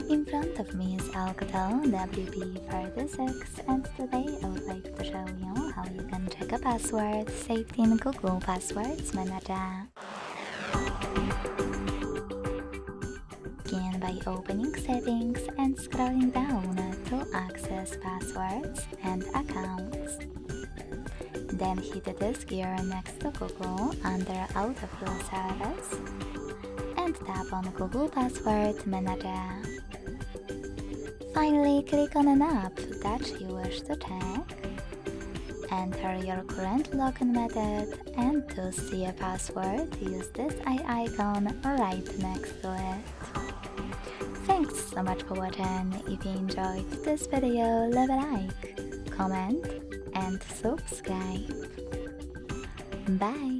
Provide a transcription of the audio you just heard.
In front of me is Oukitel WP36, and today I would like to show you how you can check a password saved in Google Passwords Manager. Begin by opening Settings and scrolling down to access passwords and accounts. Then hit this gear next to Google under Autofill service and tap on Google Password Manager. Finally, click on an app that you wish to check. Enter your current login method, and to see a password, use this eye icon right next to it. Thanks so much for watching. If you enjoyed this video, leave a like, comment, and subscribe. Bye!